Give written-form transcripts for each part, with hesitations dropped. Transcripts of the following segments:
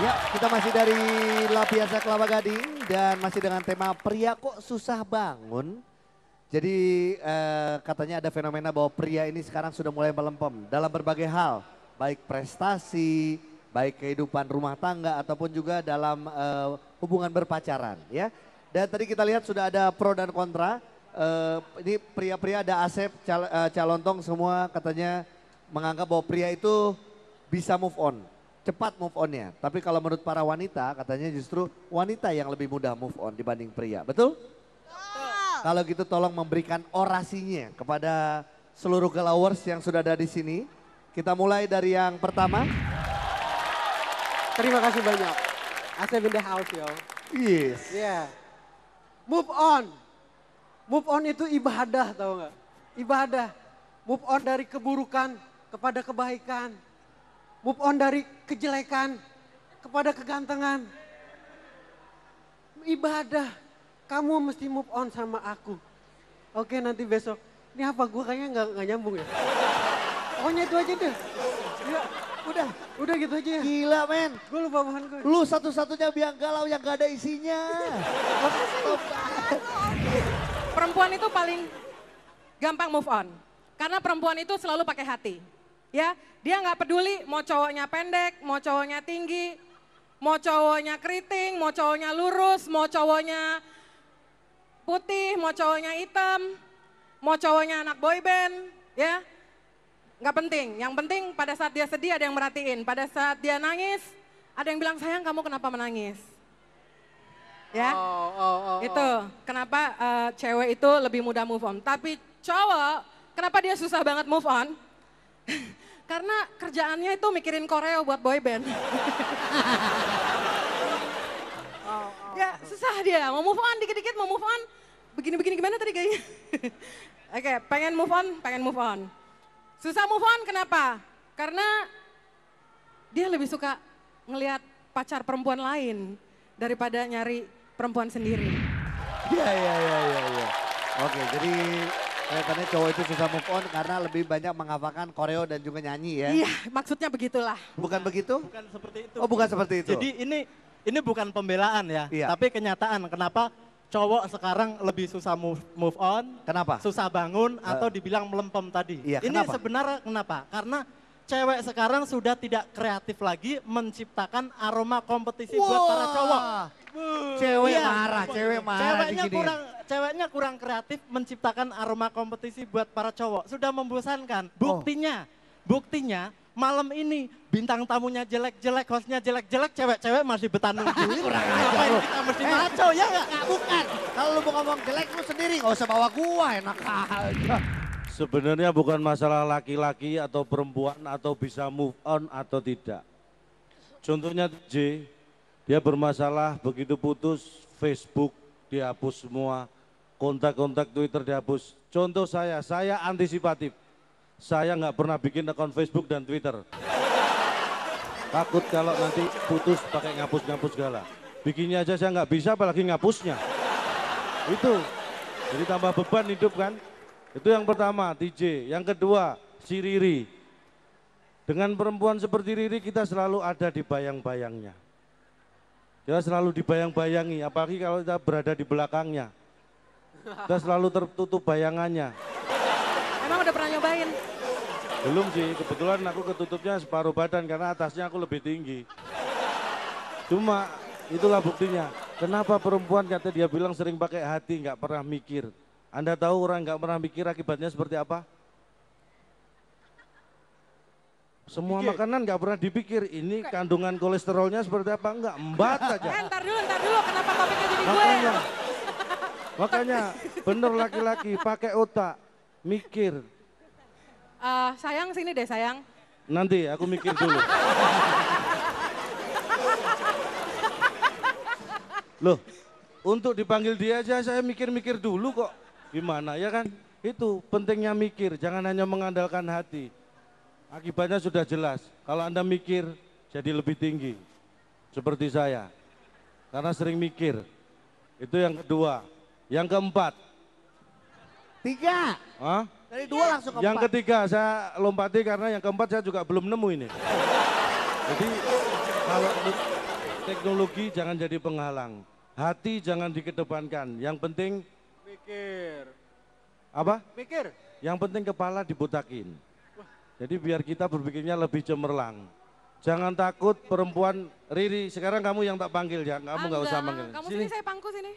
Ya, kita masih dari La Piazza Kelapa Gading dan masih dengan tema pria kok susah bangun. Jadi katanya ada fenomena bahwa pria ini sekarang sudah mulai melempem dalam berbagai hal. Baik prestasi, baik kehidupan rumah tangga ataupun juga dalam hubungan berpacaran ya. Dan tadi kita lihat sudah ada pro dan kontra. Ini pria-pria ada Asep, Calontong semua katanya menganggap bahwa pria itu bisa move on. Cepat move onnya. Tapi kalau menurut para wanita katanya justru wanita yang lebih mudah move on dibanding pria. Betul? Kalau gitu tolong memberikan orasinya kepada seluruh galawers yang sudah ada di sini. Kita mulai dari yang pertama. Terima kasih banyak. Asep in the house yo. Yes. Yeah. Move on. Move on itu ibadah tau gak? Ibadah. Move on dari keburukan kepada kebaikan. Move on dari kejelekan kepada kegantengan. Ibadah. Kamu mesti move on sama aku. Oke nanti besok. Ini apa gue kayaknya gak nyambung ya. Pokoknya itu aja deh. Ya, udah gitu aja ya. Gila men. Gue lupa bahan gue. Lu satu-satunya biang galau yang gak ada isinya. Perempuan itu paling gampang move on. Karena perempuan itu selalu pakai hati. Ya, dia nggak peduli mau cowoknya pendek, mau cowoknya tinggi, mau cowoknya keriting, mau cowoknya lurus, mau cowoknya putih, mau cowoknya hitam, mau cowoknya anak boyband, ya. Nggak penting, yang penting pada saat dia sedih ada yang merhatiin, pada saat dia nangis ada yang bilang sayang kamu kenapa menangis. Ya, itu kenapa cewek itu lebih mudah move on. Tapi cowok, kenapa dia susah banget move on? Karena kerjaannya itu mikirin koreo buat boyband. Ya susah dia, mau move on dikit-dikit mau move on. Begini-begini gimana tadi kayaknya? Oke, pengen move on. Susah move on kenapa? Karena dia lebih suka ngelihat pacar perempuan lain daripada nyari perempuan sendiri. Iya. Oke, jadi kelihatannya cowok itu susah move on karena lebih banyak menghafalkan koreo dan juga nyanyi ya. Iya, maksudnya begitulah. Bukan begitu? Bukan seperti itu. Oh, bukan seperti itu. Jadi ini bukan pembelaan ya, Iya. tapi kenyataan kenapa cowok sekarang lebih susah move on, Kenapa? susah bangun atau dibilang melempem tadi. Iya, Ini kenapa? sebenarnya kenapa? Karena cewek sekarang sudah tidak kreatif lagi menciptakan aroma kompetisi buat para cowok. Cewek Iya. marah Ceweknya kurang kreatif menciptakan aroma kompetisi buat para cowok. Sudah membosankan. Buktinya malam ini bintang tamunya jelek-jelek, hostnya jelek-jelek, cewek-cewek masih betah nungguin. Kurang ajar Ngapain lu. kita mesti maco ya nggak? Bukan. Kalau lu mau ngomong jelek lu sendiri gak usah bawa gua, enak aja. Sebenarnya bukan masalah laki-laki atau perempuan atau bisa move on atau tidak. Contohnya J, dia bermasalah begitu putus Facebook dihapus semua, kontak-kontak Twitter dihapus. Contoh saya antisipatif. Saya nggak pernah bikin akun Facebook dan Twitter. Takut kalau nanti putus pakai ngapus-ngapus segala. Bikinnya aja saya nggak bisa apalagi ngapusnya. Itu, jadi tambah beban hidup kan. Itu yang pertama, TJ. Yang kedua, si Riri. Dengan perempuan seperti Riri kita selalu ada di bayang-bayangnya. Kita selalu dibayang-bayangi, apalagi kalau kita berada di belakangnya. Kita selalu tertutup bayangannya. Emang udah pernah nyobain? Belum sih, kebetulan aku ketutupnya separuh badan karena atasnya aku lebih tinggi. Cuma itulah buktinya. Kenapa perempuan kata dia bilang sering pakai hati, nggak pernah mikir. Anda tahu orang nggak pernah mikir akibatnya seperti apa? Semua makanan nggak pernah dipikir, ini kandungan kolesterolnya seperti apa, enggak, embat aja. Ntar dulu, kenapa topiknya jadi gue? Makanya bener laki-laki pakai otak, mikir. Sayang sini deh sayang. Nanti aku mikir dulu. Loh, untuk dipanggil dia aja saya mikir-mikir dulu kok. Gimana ya kan? Itu pentingnya mikir, jangan hanya mengandalkan hati. Akibatnya sudah jelas, kalau Anda mikir jadi lebih tinggi. Seperti saya, karena sering mikir. Itu yang kedua. Yang keempat. 3. Hah? Dari 2 langsung ke 4. Yang ketiga saya lompati karena yang keempat saya juga belum nemu ini. Jadi teknologi jangan jadi penghalang. Hati jangan dikedepankan. Yang penting Mikir. apa? Mikir. Yang penting kepala dibutakin. Jadi biar kita berpikirnya lebih cemerlang. Jangan takut perempuan. Riri, sekarang kamu yang tak panggil ya. Kamu nggak usah manggil. Kamu sini saya pangku sini.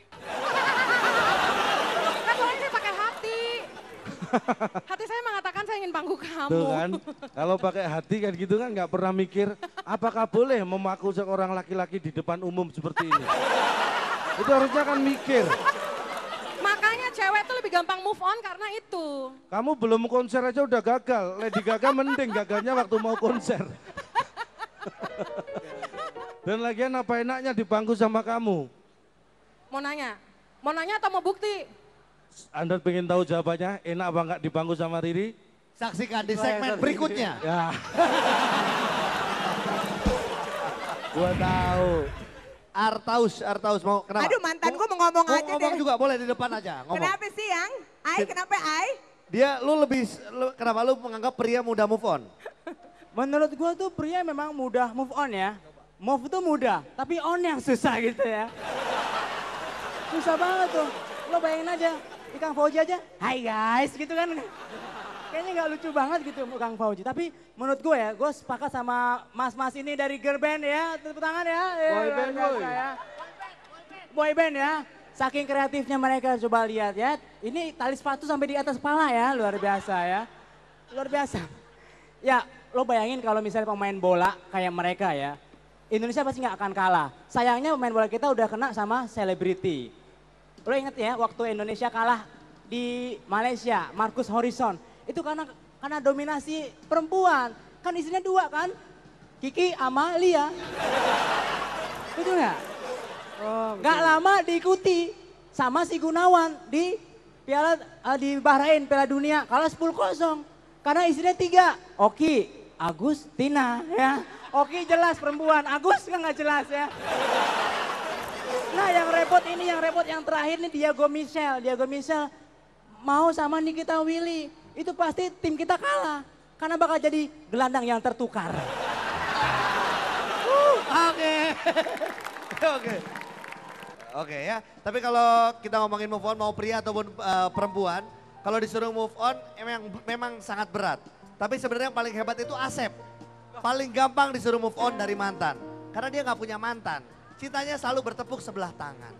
Kan soalnya saya pakai hati. Hati saya mengatakan saya ingin pangku kamu. Tuh kan, kalau pakai hati kan gitu kan nggak pernah mikir apakah boleh memaku seorang laki-laki di depan umum seperti ini. Itu harusnya kan mikir. Makanya cewek tuh lebih gampang move on karena itu. Kamu belum konser aja udah gagal. Lady Gaga mending gagalnya waktu mau konser. Dan lagian apa enaknya di bangku sama kamu? Mau nanya atau mau bukti? Anda pengen tahu jawabannya, enak apa enggak di bangku sama Riri? Saksikan di segmen berikutnya. Ya. Gua tahu. Artaus mau kenapa? Aduh mantan gue mau ngomong aja ngomong deh. juga boleh di depan aja. Ngomong. Kenapa sih yang? Kenapa Ai? Kenapa lu menganggap pria mudah move on? Menurut gua tuh pria memang mudah move on ya. Move tuh mudah, tapi on yang susah gitu ya. Susah banget tuh. Lo bayangin aja, Kang Fauji aja, hai guys gitu kan. Kayaknya gak lucu banget gitu Kang Fauji. Tapi menurut gue ya, gue sepakat sama mas-mas ini dari girl band ya. Tepuk tangan ya. Boyband, ya. Boyband ya. Saking kreatifnya mereka, coba lihat ya. Ini tali sepatu sampai di atas kepala ya, luar biasa ya. Luar biasa. Ya, lo bayangin kalau misalnya pemain bola kayak mereka ya. Indonesia pasti nggak akan kalah. Sayangnya pemain bola kita udah kena sama selebriti. Lo inget ya waktu Indonesia kalah di Malaysia, Marcus Horizon. Itu karena dominasi perempuan. Kan isinya dua kan, Kiki sama Lia. Betul nggak? Oh, Gak lama diikuti sama si Gunawan di di Bahrain Piala Dunia kalah 10-0. Karena isinya tiga, Oki, Agus, Tina ya. Oki jelas perempuan, Agus kan nggak jelas ya. Nah yang repot yang terakhir nih Diego Michel mau sama Nikita Willy. Itu pasti tim kita kalah karena bakal jadi gelandang yang tertukar. Oke ya, tapi kalau kita ngomongin move on mau pria ataupun perempuan, kalau disuruh move on memang sangat berat. Tapi sebenarnya yang paling hebat itu Asep. Paling gampang disuruh move on dari mantan. Karena dia nggak punya mantan. Cintanya selalu bertepuk sebelah tangan.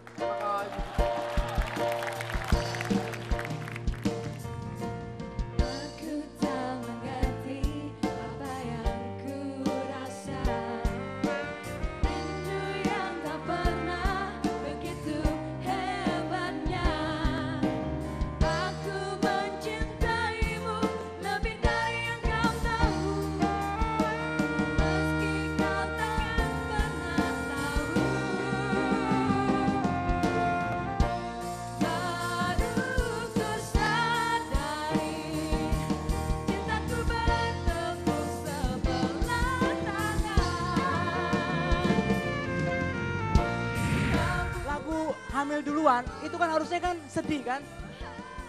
Aku tak mengerti apa yang ku rasa. Rindu yang tak pernah begitu hebatnya. Aku mencintaimu lebih dari yang kau tahu. Meski kau takkan pernah tahu. Baru ku sadari cintaku bertepuk sebelah tangan. Lagu Hamil Duluan itu kan harusnya kan sedih kan.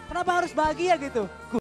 Kenapa harus bahagia gitu? Ku